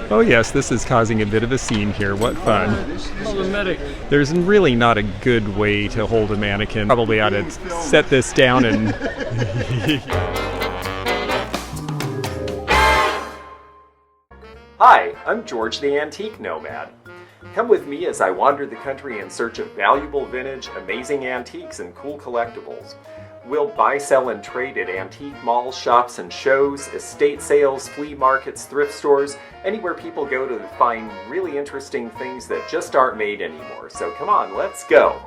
Oh yes, this is causing a bit of a scene here. What fun. Problematic. There's really not a good way to hold a mannequin. Probably ought to set this down and... Hi, I'm George the Antique Nomad. Come with me as I wander the country in search of valuable vintage, amazing antiques, and cool collectibles. We'll buy, sell, and trade at antique malls, shops, and shows, estate sales, flea markets, thrift stores, anywhere people go to find really interesting things that just aren't made anymore. So come on, let's go!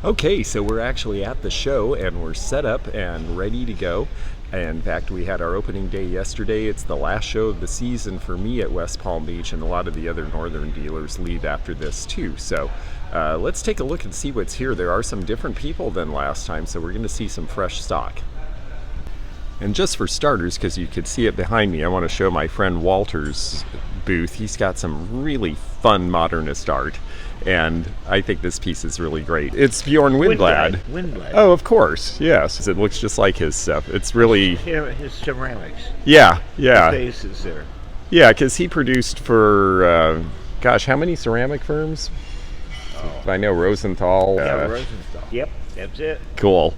Okay, so we're actually at the show and we're set up and ready to go. In fact, we had our opening day yesterday. It's the last show of the season for me at West Palm Beach, and a lot of the other northern dealers leave after this too. So let's take a look and see what's here. There are some different people than last time, so we're going to see some fresh stock. And just for starters, because you could see it behind me, I want to show my friend Walter's booth. He's got some really fun modernist art, and I think this piece is really great. It's Bjorn Winblad. Winblad. Oh, of course, yes. It looks just like his stuff. It's really... His ceramics. Yeah. The bases there. Yeah, because he produced for, gosh, how many ceramic firms? I know Rosenthal. Rosenthal. Yep, that's it. Cool.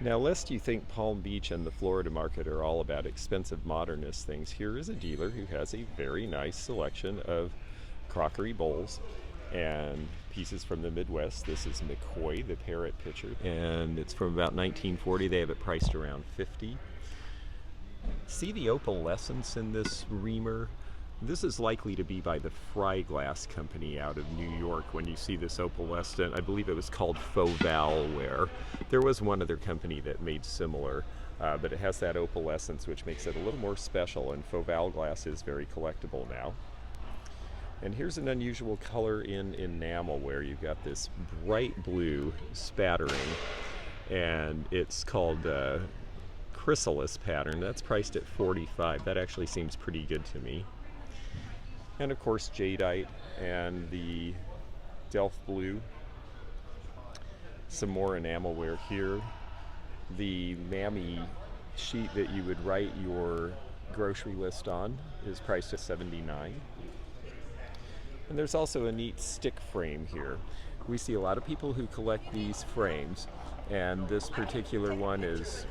Now, lest you think Palm Beach and the Florida market are all about expensive modernist things, here is a dealer who has a very nice selection of crockery bowls and pieces from the Midwest. This is McCoy, the parrot pitcher, and it's from about 1940. They have it priced around $50. See the opalescence in this reamer? This is likely to be by the Fry Glass Company out of New York. When you see this opalescent, I believe it was called Faux Val ware. There was one other company that made similar, but it has that opalescence, which makes it a little more special, and Faux Val glass is very collectible now. And here's an unusual color in enamel where you've got this bright blue spattering, and it's called chrysalis pattern. That's priced at $45. That actually seems pretty good to me. And of course jadeite and the delft blue. Some more enamelware here. The mammy sheet that you would write your grocery list on is priced at $79. And there's also a neat stick frame here. We see a lot of people who collect these frames, and this particular one is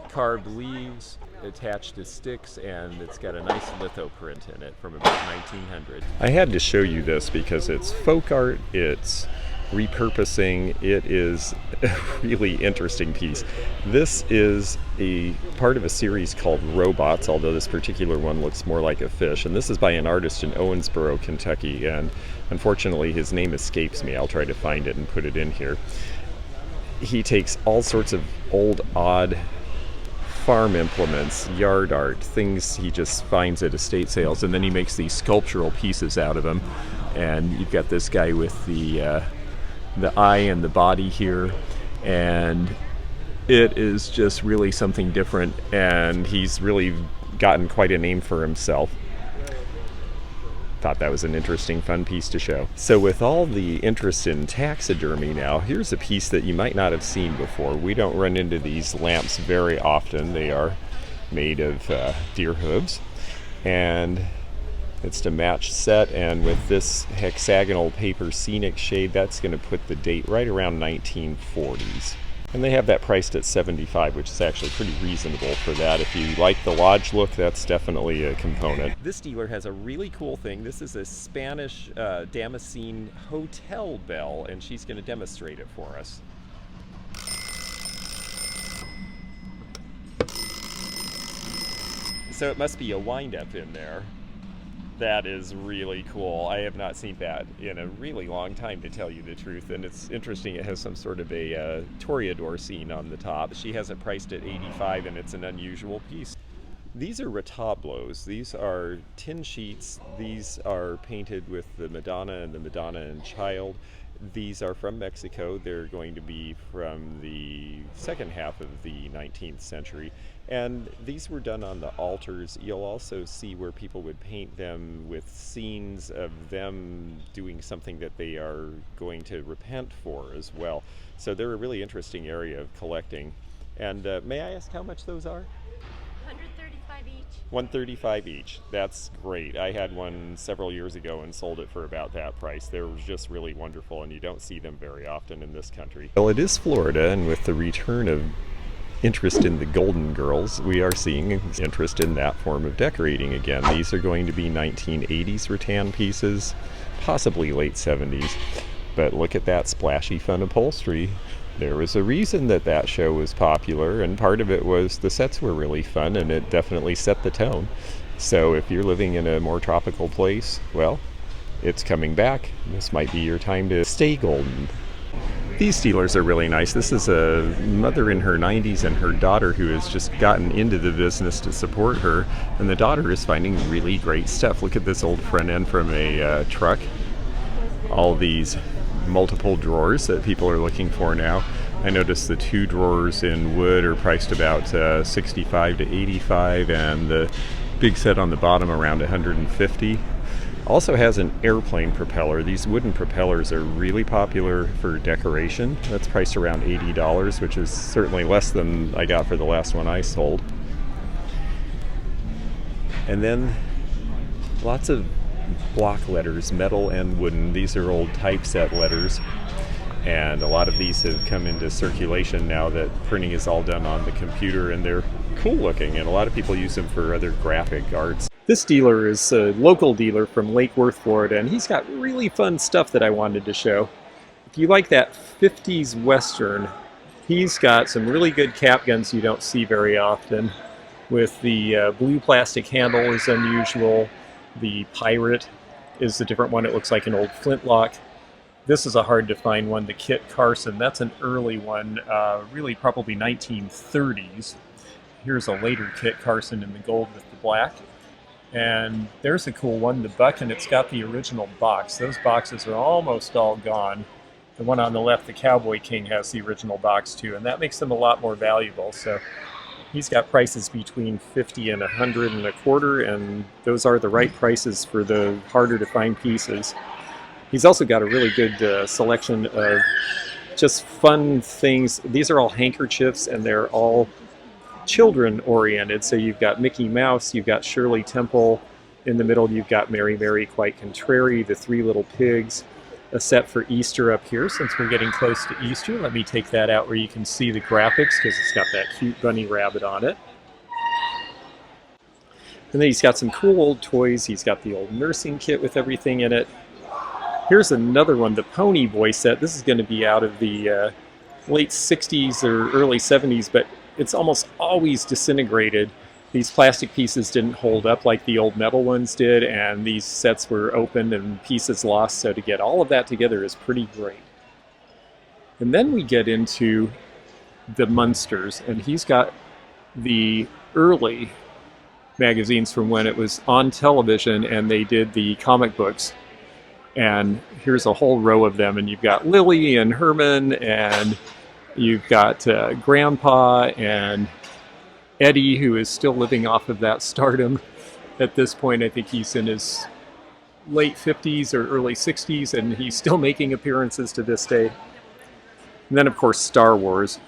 carved leaves attached to sticks, and it's got a nice litho print in it from about 1900. I had to show you this because it's folk art, it's repurposing, it is a really interesting piece. This is a part of a series called Robots, although this particular one looks more like a fish, and this is by an artist in Owensboro, Kentucky, and unfortunately his name escapes me. I'll try to find it and put it in here. He takes all sorts of old, odd farm implements, yard art, things he just finds at estate sales, and then he makes these sculptural pieces out of them. And you've got this guy with the eye and the body here, and it is just really something different, and he's really gotten quite a name for himself. Thought that was an interesting, fun piece to show. So with all the interest in taxidermy now, here's a piece that you might not have seen before. We don't run into these lamps very often. They are made of deer hooves, and it's to match set, and with this hexagonal paper scenic shade, that's going to put the date right around 1940s. And they have that priced at $75, which is actually pretty reasonable for that. If you like the lodge look, that's definitely a component. This dealer has a really cool thing. This is a Spanish Damascene hotel bell, and she's going to demonstrate it for us. So it must be a wind-up in there. That is really cool. I have not seen that in a really long time, to tell you the truth, and it's interesting. It has some sort of a toreador scene on the top. She has it priced at $85, and it's an unusual piece. These are retablos. These are tin sheets. These are painted with the Madonna and the Madonna and Child. These are from Mexico. They're going to be from the second half of the 19th century. And these were done on the altars. You'll also see where people would paint them with scenes of them doing something that they are going to repent for as well. So they're a really interesting area of collecting. And may I ask how much those are? $135 each. $135 each. That's great. I had one several years ago and sold it for about that price. They were just really wonderful, and you don't see them very often in this country. Well, it is Florida, and with the return of interest in the Golden Girls, we are seeing interest in that form of decorating again. These are going to be 1980s rattan pieces, possibly late 70s. But look at that splashy fun upholstery. There was a reason that that show was popular, and part of it was the sets were really fun, and it definitely set the tone. So if you're living in a more tropical place, well, it's coming back. This might be your time to stay golden. These dealers are really nice. This is a mother in her 90s and her daughter who has just gotten into the business to support her, and the daughter is finding really great stuff. Look at this old front end from a truck. All these multiple drawers that people are looking for now. I noticed the 2 drawers in wood are priced about $65 to $85, and the big set on the bottom around $150. Also has an airplane propeller. These wooden propellers are really popular for decoration. That's priced around $80, which is certainly less than I got for the last one I sold. And then lots of block letters, metal and wooden. These are old typeset letters, and a lot of these have come into circulation now that printing is all done on the computer, and they're cool looking, and a lot of people use them for other graphic arts. This dealer is a local dealer from Lake Worth, Florida, and he's got really fun stuff that I wanted to show. If you like that 50s Western, he's got some really good cap guns you don't see very often, with the blue plastic handle is unusual. The Pirate is a different one. It looks like an old flintlock. This is a hard to find one, the Kit Carson. That's an early one, really probably 1930s. Here's a later Kit Carson in the gold with the black. And there's a cool one, the Buck, and it's got the original box. Those boxes are almost all gone. The one on the left, the Cowboy King, has the original box too, and that makes them a lot more valuable. So he's got prices between $50 and $125, and those are the right prices for the harder to find pieces. He's also got a really good selection of just fun things. These are all handkerchiefs, and they're all children oriented. So you've got Mickey Mouse, you've got Shirley Temple, in the middle you've got Mary Mary Quite Contrary, the 3 Little Pigs, a set for Easter up here. Since we're getting close to Easter, let me take that out where you can see the graphics, because it's got that cute bunny rabbit on it. And then he's got some cool old toys. He's got the old nursing kit with everything in it. Here's another one, the Pony Boy set. This is going to be out of the late 60s or early 70s, but it's almost always disintegrated. These plastic pieces didn't hold up like the old metal ones did, and these sets were opened and pieces lost, so to get all of that together is pretty great. And then we get into the Munsters, and he's got the early magazines from when it was on television and they did the comic books. And here's a whole row of them, and you've got Lily and Herman, and you've got Grandpa and Eddie, who is still living off of that stardom at this point. I think he's in his late 50s or early 60s, and he's still making appearances to this day. And then, of course, Star Wars.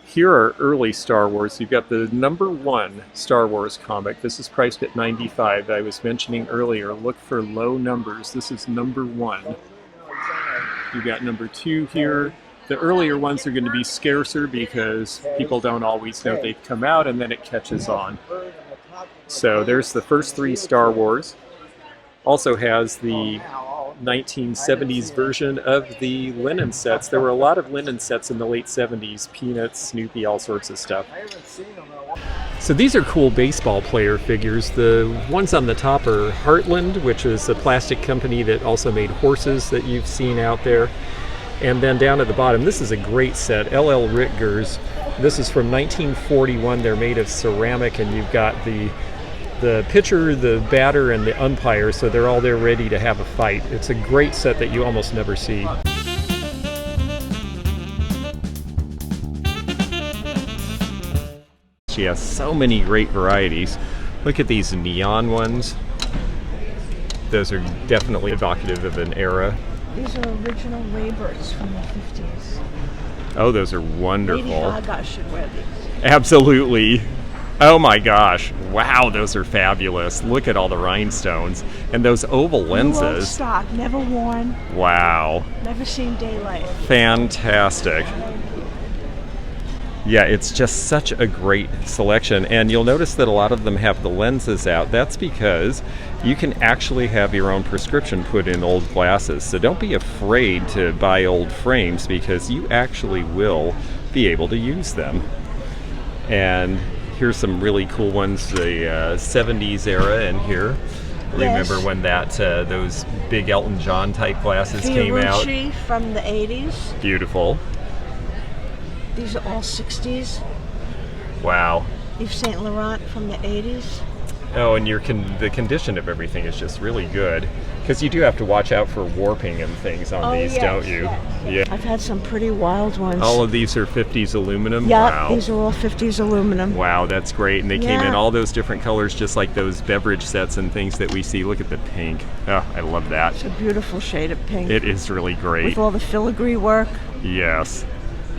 Here are early Star Wars. You've got the #1 Star Wars comic. This is priced at $95. I was mentioning earlier, look for low numbers. This is #1. You've got #2 here. The earlier ones are going to be scarcer because people don't always know they've come out, and then it catches on. So there's the first 3 Star Wars. Also has the 1970s version of the linen sets. There were a lot of linen sets in the late 70s, Peanuts, Snoopy, all sorts of stuff. So these are cool baseball player figures. The ones on the top are Heartland, which is a plastic company that also made horses that you've seen out there. And then down at the bottom, this is a great set, L.L. Ritgers. This is from 1941. They're made of ceramic, and you've got the pitcher, the batter, and the umpire, so they're all there ready to have a fight. It's a great set that you almost never see. She has so many great varieties. Look at these neon ones. Those are definitely evocative of an era. These are original Laybirds from the 50s. Oh, those are wonderful. Lady Gaga should wear these. Absolutely. Oh my gosh. Wow, those are fabulous. Look at all the rhinestones. And those oval New old lenses. stock, never worn, Wow. never seen daylight. Fantastic. Yeah, it's just such a great selection. And you'll notice that a lot of them have the lenses out. That's because you can actually have your own prescription put in old glasses. So don't be afraid to buy old frames, because you actually will be able to use them. And here's some really cool ones, the 70s era in here. Yes. Remember when that those big Elton John type glasses came out? Fiorucci from the 80s. Beautiful. These are all 60s. Wow. Yves Saint Laurent from the 80s. Oh, and the condition of everything is just really good, because you do have to watch out for warping and things on these, yes, don't you? yes. I've had some pretty wild ones. All of these are 50s aluminum? Yeah, Wow. these are all 50s aluminum. Wow, that's great. And they came in Yeah. all those different colors, just like those beverage sets and things that we see. Look at the pink. Oh, I love that. It's a beautiful shade of pink. It is really great. With all the filigree work. Yes.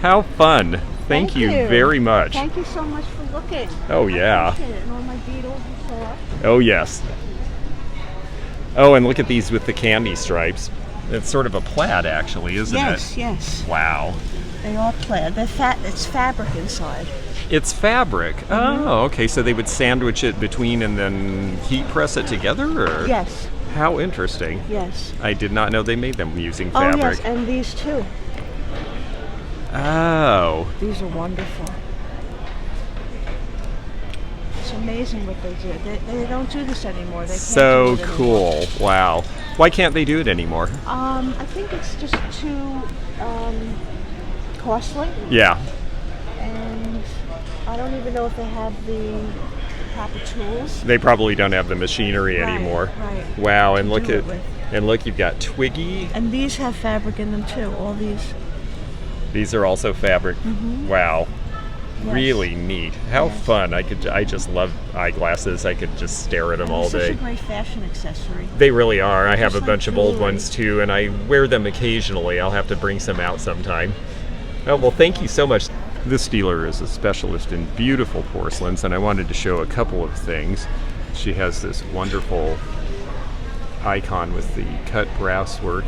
How fun. Thank you very much. Thank you so much for looking. Oh, yeah. I appreciate it. And all my beetles and stuff. Oh, yes. Oh, and look at these with the candy stripes. It's sort of a plaid, actually, isn't Yes, it? yes. Wow. They are plaid. It's fabric inside. It's fabric. Oh, okay. So they would sandwich it between and then heat press it together? Or? Yes, How interesting. yes. I did not know they made them using Oh, fabric. yes, and these too. Oh. These are wonderful. It's amazing what they do. They don't do this anymore. They can't So do it anymore. cool. Wow. Why can't they do it anymore? I think it's just too costly, Yeah. and I don't even know if they have the proper tools. They probably don't have the machinery Right, anymore. right. Wow, and To look do at it with. and look, you've got Twiggy. And these have fabric in them too. All these. These are also fabric. Wow. Yes. Really neat. How Yes. fun. I just love eyeglasses. I could just stare at them all Such a day. great fashion accessory. They really are. I have a Just like bunch of old jewelry. ones too, and I wear them occasionally. I'll have to bring some out sometime. Oh, well, thank you so much. This dealer is a specialist in beautiful porcelains, and I wanted to show a couple of things. She has this wonderful icon with the cut brass work,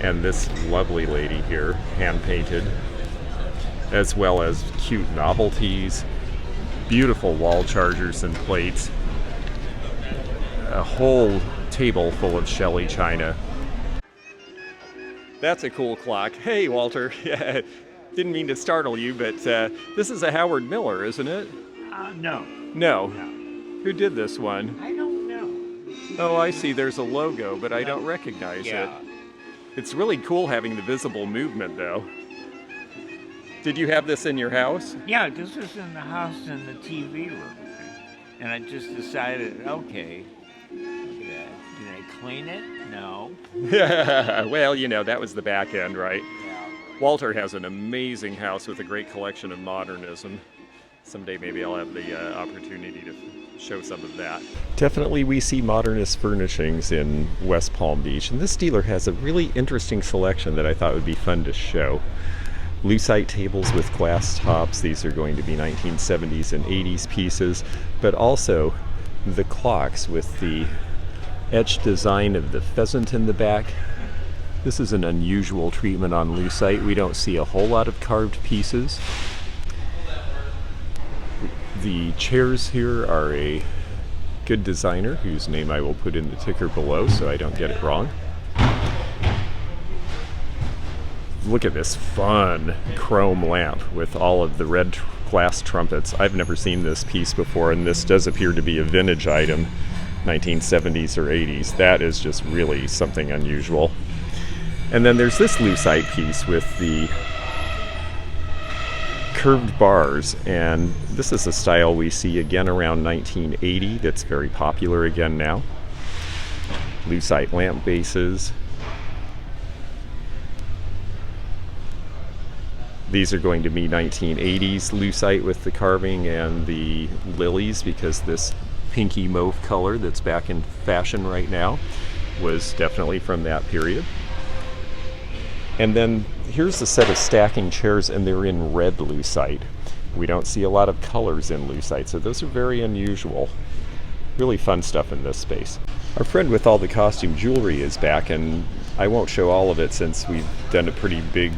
and this lovely lady here, hand painted, as well as cute novelties, beautiful wall chargers and plates, a whole table full of Shelley china. That's a cool clock. Hey, Walter. Yeah, didn't mean to startle you, but this is a Howard Miller, isn't it? No. No. No. Who did this one? I don't know. Oh, I see. There's a logo, but I don't recognize it. Yeah. It's really cool having the visible movement, though. Did you have this in your house? Yeah, this was in the house in the TV room. And I just decided, okay, look at that. Did I clean it? No. Well, you know, that was the back end, right? Yeah. Walter has an amazing house with a great collection of modernism. Someday maybe I'll have the opportunity to show some of that. Definitely we see modernist furnishings in West Palm Beach, and this dealer has a really interesting selection that I thought would be fun to show. Lucite tables with glass tops. These are going to be 1970s and 80s pieces, but also the clocks with the etched design of the pheasant in the back. This is an unusual treatment on Lucite. We don't see a whole lot of carved pieces. The chairs here are a good designer whose name I will put in the ticker below so I don't get it wrong. Look at this fun chrome lamp with all of the red glass trumpets. I've never seen this piece before, and this does appear to be a vintage item, 1970s or 80s. That is just really something unusual. And then there's this Lucite piece with the curved bars, and this is a style we see again around 1980 that's very popular again now. Lucite lamp bases. These are going to be 1980s Lucite with the carving and the lilies, because this pinky mauve color that's back in fashion right now was definitely from that period. And then here's a set of stacking chairs, and they're in red Lucite. We don't see a lot of colors in Lucite, so those are very unusual. Really fun stuff in this space. Our friend with all the costume jewelry is back, and I won't show all of it since we've done a pretty big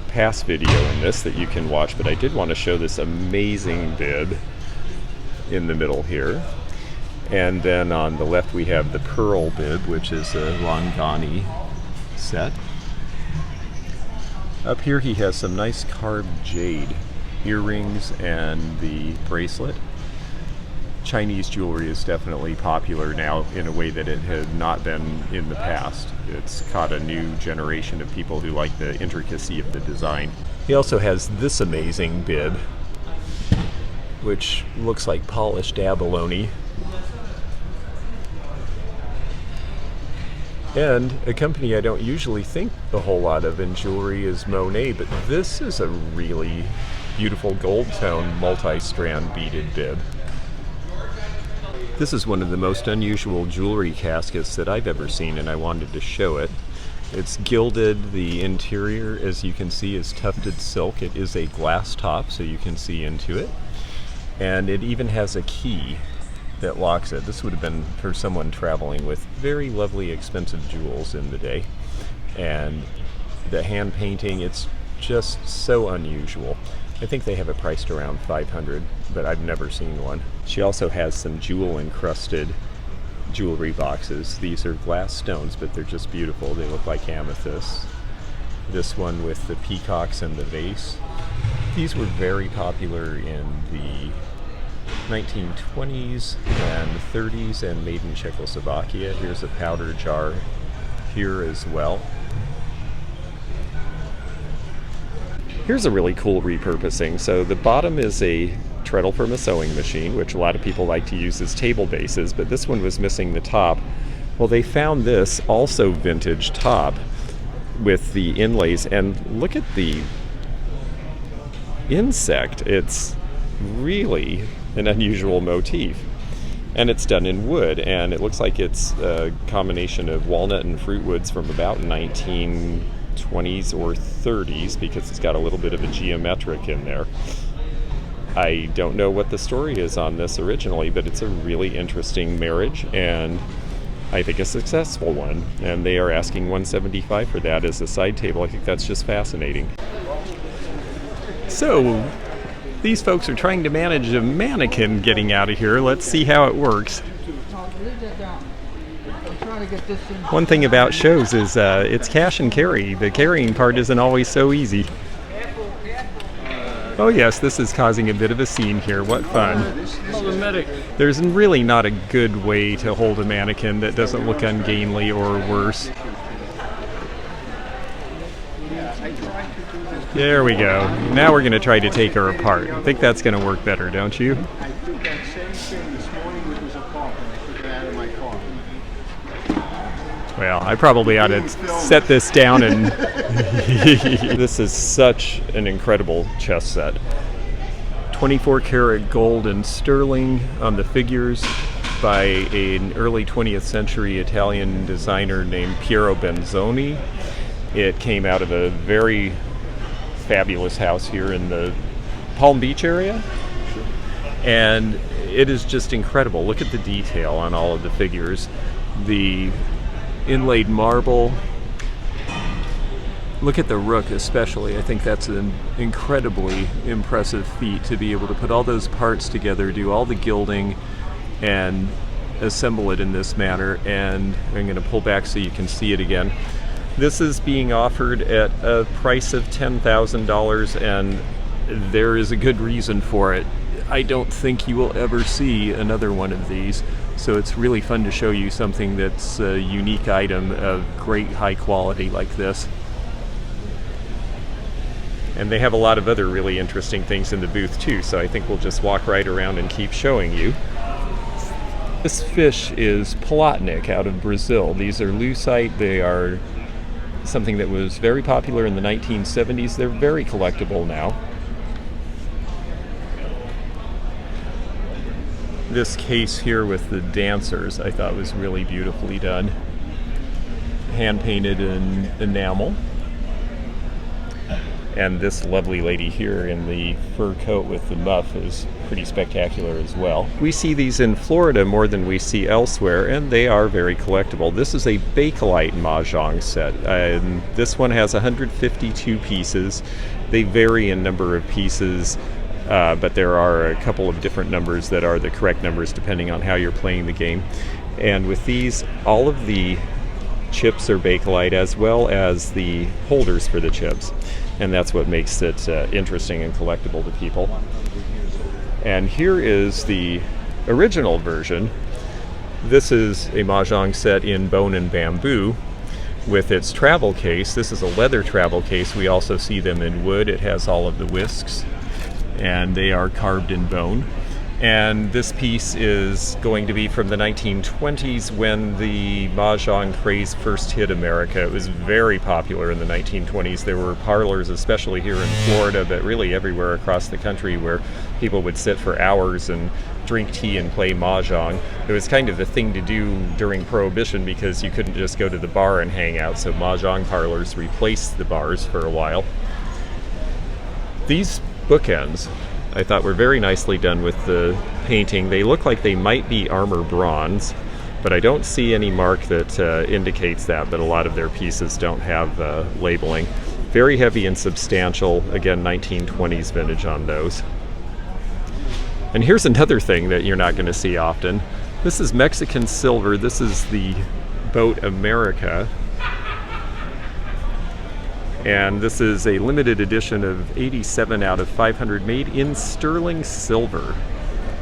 past video in this that you can watch, but I did want to show this amazing bib in the middle here. And then on the left we have the pearl bib, which is a Longani set. Up here he has some nice carved jade earrings and the bracelet. Chinese jewelry is definitely popular now in a way that it had not been in the past. It's caught a new generation of people who like the intricacy of the design. He also has this amazing bib, which looks like polished abalone. And a company I don't usually think a whole lot of in jewelry is Monet, but this is a really beautiful gold tone multi-strand beaded bib. This is one of the most unusual jewelry caskets that I've ever seen, and I wanted to show it. It's gilded. The interior, as you can see, is tufted silk. It is a glass top, so you can see into it. And it even has a key that locks it. This would have been for someone traveling with very lovely, expensive jewels in the day. And the hand painting, it's just so unusual. I think they have it priced around $500, but I've never seen one. She also has some jewel encrusted jewelry boxes. These are glass stones, but they're just beautiful. They look like amethysts. This one with the peacocks and the vase. These were very popular in the 1920s and 30s and made in Czechoslovakia. Here's a powder jar here as well. Here's a really cool repurposing. So the bottom is a treadle from a sewing machine, which a lot of people like to use as table bases, but this one was missing the top. Well, they found this also vintage top with the inlays, and look at the insect. It's really an unusual motif. And it's done in wood, and it looks like it's a combination of walnut and fruit woods from about 1920s or 30s, because it's got a little bit of a geometric in there. I don't know what the story is on this originally, but it's a really interesting marriage, and I think a successful one. And they are asking $175 for that as a side table. I think that's just fascinating. So these folks are trying to manage a mannequin getting out of here. Let's see how it works. One thing about shows is it's cash and carry. The carrying part isn't always so easy. Oh yes, this is causing a bit of a scene here. What fun. There's really not a good way to hold a mannequin that doesn't look ungainly or worse. There we go. Now we're going to try to take her apart. I think that's going to work better, don't you? I did that same thing this morning with a car, and I took it out of my car. Well, I probably ought to set this down and... This is such an incredible chess set. 24 karat gold and sterling on the figures by an early 20th century Italian designer named Piero Benzoni. It came out of a very fabulous house here in the Palm Beach area. And it is just incredible. Look at the detail on all of the figures. The inlaid marble. Look at the rook especially. I think that's an incredibly impressive feat to be able to put all those parts together, do all the gilding, and assemble it in this manner. And I'm going to pull back so you can see it again. This is being offered at a price of $10,000, and there is a good reason for it. I don't think you will ever see another one of these, so it's really fun to show you something that's a unique item of great high quality like this. And they have a lot of other really interesting things in the booth too, so I think we'll just walk right around and keep showing you. This fish is Palatnik out of Brazil. These are Lucite. They are something that was very popular in the 1970s. They're very collectible now. This case here with the dancers I thought was really beautifully done. Hand painted in enamel. And this lovely lady here in the fur coat with the muff is pretty spectacular as well. We see these in Florida more than we see elsewhere, and they are very collectible. This is a Bakelite Mahjong set, and this one has 152 pieces. They vary in number of pieces, but there are a couple of different numbers that are the correct numbers depending on how you're playing the game. And with these, all of the chips are Bakelite as well as the holders for the chips. And that's what makes it interesting and collectible to people. And here is the original version. This is a Mahjong set in bone and bamboo with its travel case. This is a leather travel case. We also see them in wood. It has all of the whisks, and they are carved in bone. And this piece is going to be from the 1920s when the Mahjong craze first hit America. It was very popular in the 1920s. There were parlors, especially here in Florida, but really everywhere across the country, where people would sit for hours and drink tea and play Mahjong. It was kind of the thing to do during Prohibition because you couldn't just go to the bar and hang out, so Mahjong parlors replaced the bars for a while. These bookends I thought were very nicely done with the painting. They look like they might be armor bronze, but I don't see any mark that indicates that, but a lot of their pieces don't have labeling. Very heavy and substantial, again 1920s vintage on those. And here's another thing that you're not going to see often. This is Mexican silver. This is the boat America. And this is a limited edition of 87 out of 500 made in sterling silver.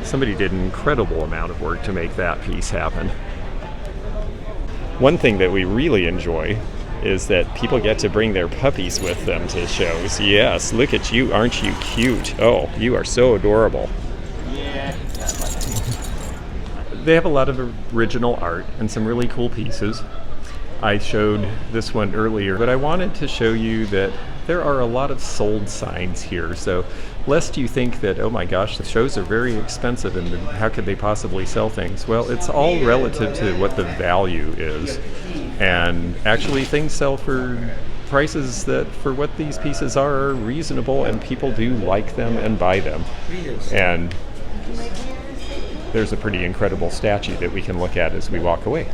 Somebody did an incredible amount of work to make that piece happen. One thing that we really enjoy is that people get to bring their puppies with them to shows. Yes, look at you, aren't you cute? Oh, you are so adorable. They have a lot of original art and some really cool pieces. I showed this one earlier, but I wanted to show you that there are a lot of sold signs here. So lest you think that, oh my gosh, the shows are very expensive and how could they possibly sell things? Well, it's all relative to what the value is. And actually things sell for prices that, for what these pieces are reasonable, and people do like them and buy them. And there's a pretty incredible statue that we can look at as we walk away.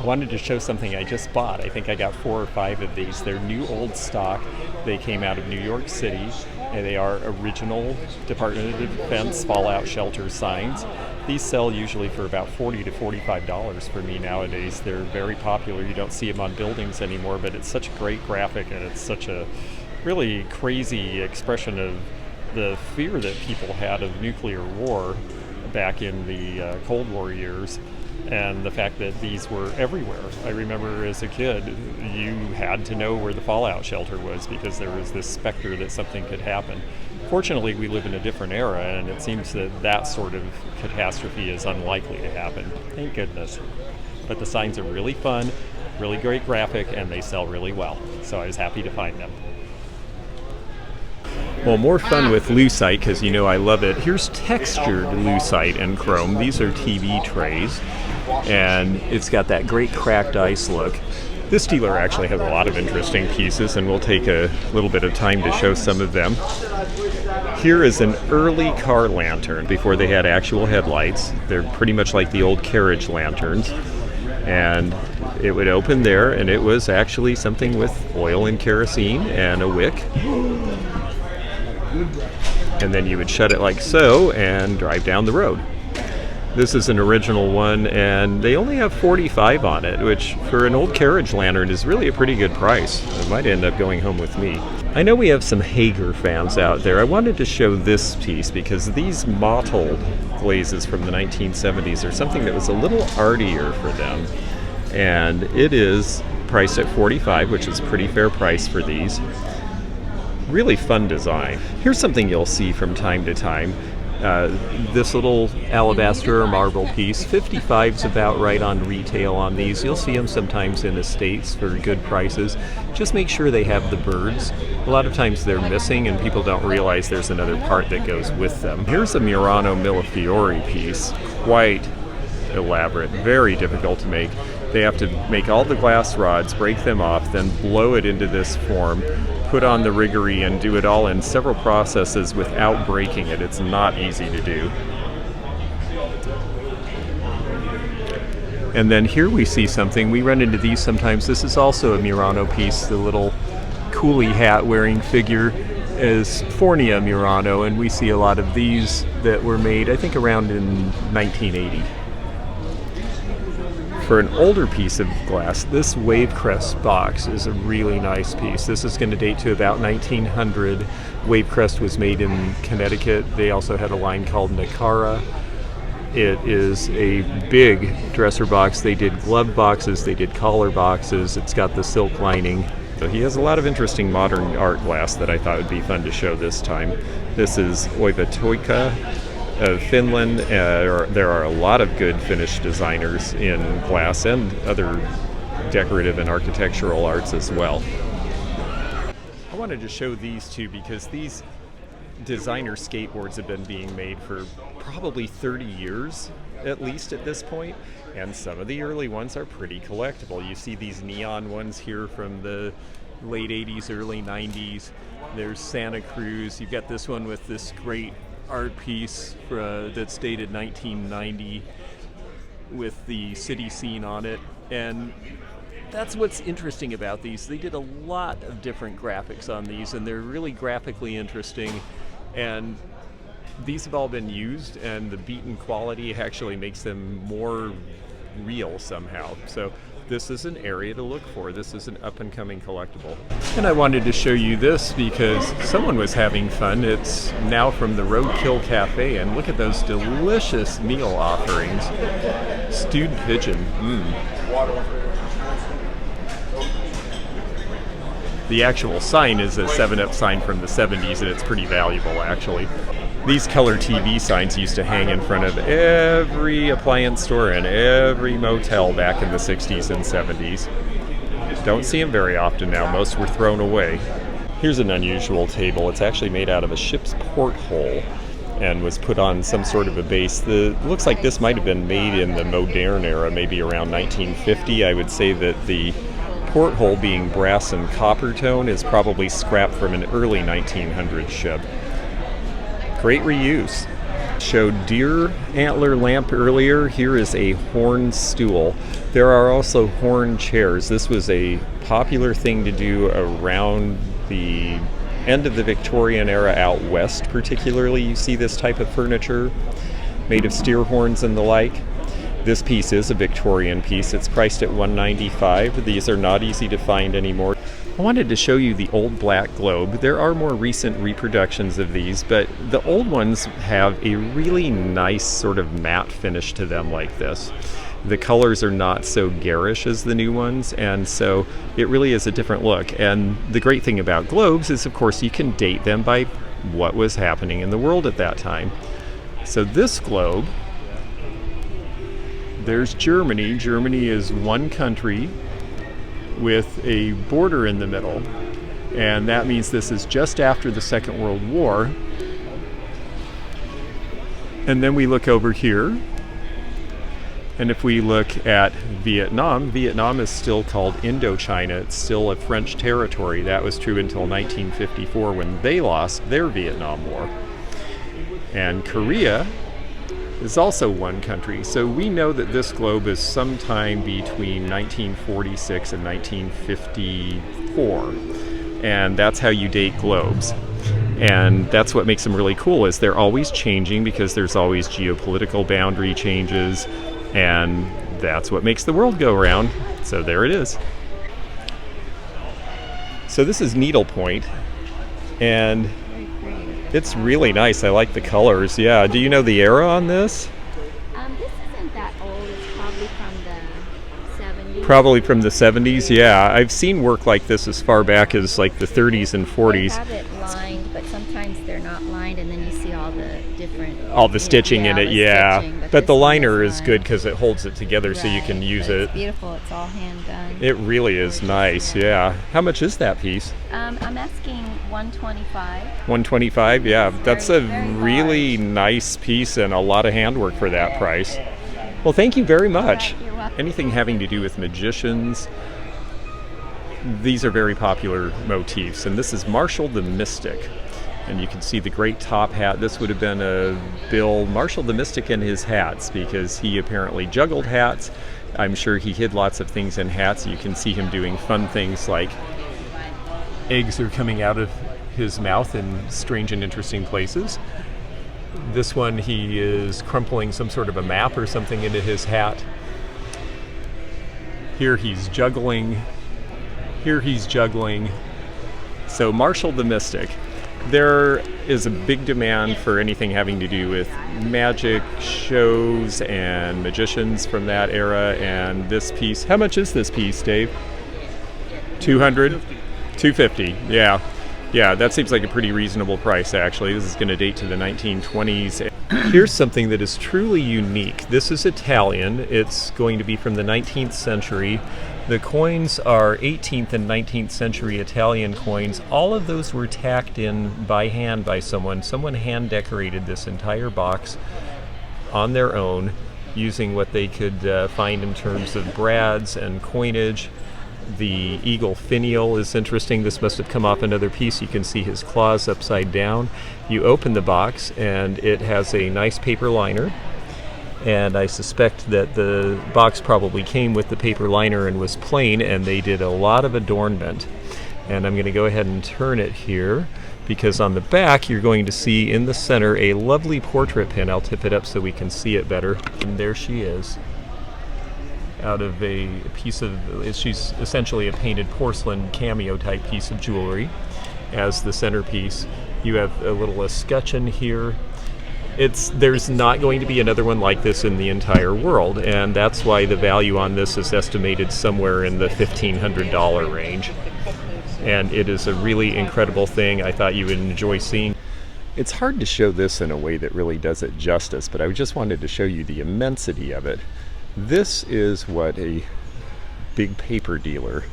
I wanted to show something I just bought. I think I got 4 or 5 of these. They're new old stock. They came out of New York City, and they are original Department of Defense fallout shelter signs. These sell usually for about $40 to $45 for me nowadays. They're very popular. You don't see them on buildings anymore, but it's such a great graphic, and it's such a really crazy expression of the fear that people had of nuclear war back in the Cold War years. And the fact that these were everywhere. I remember as a kid, you had to know where the fallout shelter was because there was this specter that something could happen. Fortunately, we live in a different era, and it seems that that sort of catastrophe is unlikely to happen. Thank goodness. But the signs are really fun, really great graphic, and they sell really well. So I was happy to find them. Well, more fun with Lucite, because you know I love it. Here's textured Lucite and chrome. These are TV trays, and it's got that great cracked ice look. This dealer actually has a lot of interesting pieces, and we'll take a little bit of time to show some of them. Here is an early car lantern before they had actual headlights. They're pretty much like the old carriage lanterns. And it would open there, and it was actually something with oil and kerosene and a wick. And then you would shut it like so and drive down the road. This is an original one, and they only have 45 on it, which for an old carriage lantern is really a pretty good price. It might end up going home with me. I know we have some Hager fans out there. I wanted to show this piece because these mottled glazes from the 1970s are something that was a little artier for them. And it is priced at 45, which is a pretty fair price for these. Really fun design. Here's something you'll see from time to time. This little alabaster or marble piece, 55's about right on retail on these. You'll see them sometimes in estates for good prices. Just make sure they have the birds. A lot of times they're missing and people don't realize there's another part that goes with them. Here's a Murano Millefiori piece, quite elaborate, very difficult to make. They have to make all the glass rods, break them off, then blow it into this form, put on the riggery, and do it all in several processes without breaking it. It's not easy to do. And then here we see something. We run into these sometimes. This is also a Murano piece. The little coolie hat wearing figure is Fornia Murano, and we see a lot of these that were made, I think, around in 1980. For an older piece of glass, this Wave Crest box is a really nice piece. This is going to date to about 1900. Wave Crest was made in Connecticut. They also had a line called Nicara. It is a big dresser box. They did glove boxes, they did collar boxes. It's got the silk lining. So he has a lot of interesting modern art glass that I thought would be fun to show this time. This is Oiva Toika of Finland. There are a lot of good Finnish designers in glass and other decorative and architectural arts as well. I wanted to show these two because these designer skateboards have been being made for probably 30 years at least at this point, and some of the early ones are pretty collectible. You see these neon ones here from the late 80s, early 90s. There's Santa Cruz. You've got this one with this great art piece that's dated 1990 with the city scene on it, and that's what's interesting about these. They did a lot of different graphics on these, and they're really graphically interesting, and these have all been used, and the beaten quality actually makes them more real somehow. So this is an area to look for. This is an up-and-coming collectible. And I wanted to show you this because someone was having fun. It's now from the Roadkill Cafe, and look at those delicious meal offerings. Stewed pigeon. The actual sign is a 7-Up sign from the 70s, and it's pretty valuable, actually. These color TV signs used to hang in front of every appliance store and every motel back in the 60s and 70s. Don't see them very often now. Most were thrown away. Here's an unusual table. It's actually made out of a ship's porthole and was put on some sort of a base. Looks like this might have been made in the modern era, maybe around 1950. I would say that the porthole, being brass and copper tone, is probably scrapped from an early 1900s ship. Great reuse. Showed deer antler lamp earlier. Here is a horn stool. There are also horn chairs. This was a popular thing to do around the end of the Victorian era out west, particularly. You see this type of furniture made of steer horns and the like. This piece is a Victorian piece. It's priced at $195. These are not easy to find anymore. I wanted to show you the old black globe. There are more recent reproductions of these, but the old ones have a really nice sort of matte finish to them like this. The colors are not so garish as the new ones, and so it really is a different look. And the great thing about globes is, of course, you can date them by what was happening in the world at that time. So this globe, there's Germany. Germany is one country with a border in the middle, and that means this is just after the Second World War. And then we look over here, and if we look at Vietnam, Vietnam is still called Indochina. It's still a French territory. That was true until 1954 when they lost their Vietnam War. And Korea is also one country. So we know that this globe is sometime between 1946 and 1954. And that's how you date globes. And that's what makes them really cool, is they're always changing because there's always geopolitical boundary changes, and that's what makes the world go round. So there it is. So this is needlepoint, and it's really nice. I like the colors. Yeah. Do you know the era on this? This isn't that old. It's probably from the 70s. Probably from the 70s. Yeah. I've seen work like this as far back as like the 30s and 40s. They have it lined, but sometimes they're not lined, and then you see all the different... All the stitching in it, yeah. Stitching, but the this liner is is good because it holds it together, so you right, can use but it. It's beautiful. It's all hand done. It really is nice, yeah. How much is that piece? I'm asking $125. 125, yeah. That's a very really large. nice piece and a lot of handwork for that price. Well, thank you very much. All right, you're welcome. Anything having to do with magicians, these are very popular motifs. And this is Marshall the Mystic. And you can see the great top hat. This would have been a Bill Marshall the Mystic and his hats, because he apparently juggled hats. I'm sure he hid lots of things in hats. You can see him doing fun things like eggs are coming out of his mouth in strange and interesting places. This one, he is crumpling some sort of a map or something into his hat. Here he's juggling. Here he's juggling. So Marshall the Mystic. There is a big demand for anything having to do with magic shows and magicians from that era. And this piece, how much is this piece, Dave? 200? 250, yeah. Yeah, that seems like a pretty reasonable price, actually. This is going to date to the 1920s. Here's something that is truly unique. This is Italian. It's going to be from the 19th century. The coins are 18th and 19th century Italian coins. All of those were tacked in by hand by someone. Someone hand decorated this entire box on their own, using what they could find in terms of brads and coinage. The eagle finial is interesting. This must have come off another piece. You can see his claws upside down. You open the box and it has a nice paper liner. And I suspect that the box probably came with the paper liner and was plain, and they did a lot of adornment. And I'm going to go ahead and turn it here, because on the back you're going to see in the center a lovely portrait pin. I'll tip it up so we can see it better. And there she is, out of a piece of, she's essentially a painted porcelain cameo type piece of jewelry as the centerpiece. You have a little escutcheon here. There's not going to be another one like this in the entire world, and that's why the value on this is estimated somewhere in the $1,500 range. And it is a really incredible thing. I thought you would enjoy seeing. It's hard to show this in a way that really does it justice, but I just wanted to show you the immensity of it. This is what a big paper dealer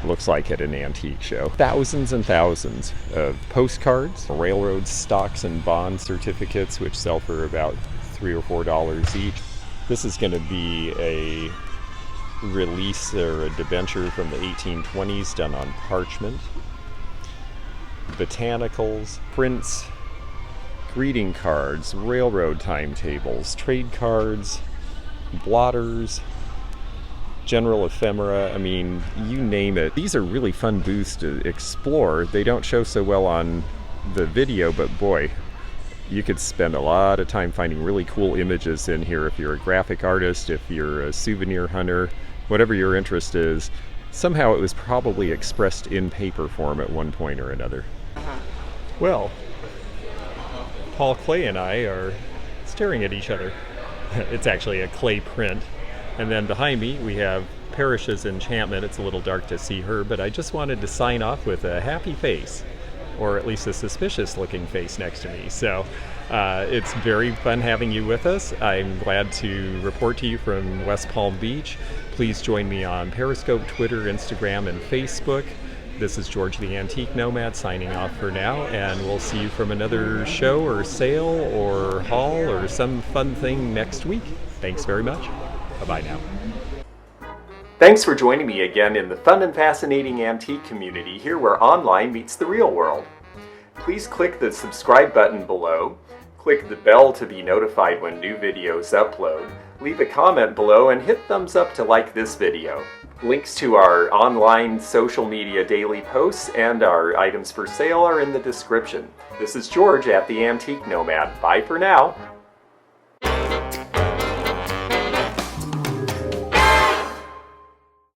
looks like at an antique show. Thousands and thousands of postcards, railroad stocks and bond certificates, which sell for about $3 or $4 each. This is going to be a release or a debenture from the 1820s done on parchment. Botanicals, prints, greeting cards, railroad timetables, trade cards, blotters, general ephemera, I mean, you name it. These are really fun booths to explore. They don't show so well on the video, but boy, you could spend a lot of time finding really cool images in here if you're a graphic artist, if you're a souvenir hunter, whatever your interest is. Somehow it was probably expressed in paper form at one point or another. Well, Paul Clay and I are staring at each other. It's actually a clay print. And then behind me we have Parrish's Enchantment. It's a little dark to see her, but I just wanted to sign off with a happy face, or at least a suspicious looking face next to me. So it's very fun having you with us. I'm glad to report to you from West Palm Beach. Please join me on Periscope, Twitter, Instagram, and Facebook. This is George the Antique Nomad signing off for now, and we'll see you from another show or sale or haul or some fun thing next week. Thanks very much. Bye-bye now. Thanks for joining me again in the fun and fascinating antique community here where online meets the real world. Please click the subscribe button below, click the bell to be notified when new videos upload, leave a comment below, and hit thumbs up to like this video. Links to our online social media daily posts and our items for sale are in the description. This is George at the Antique Nomad. Bye for now.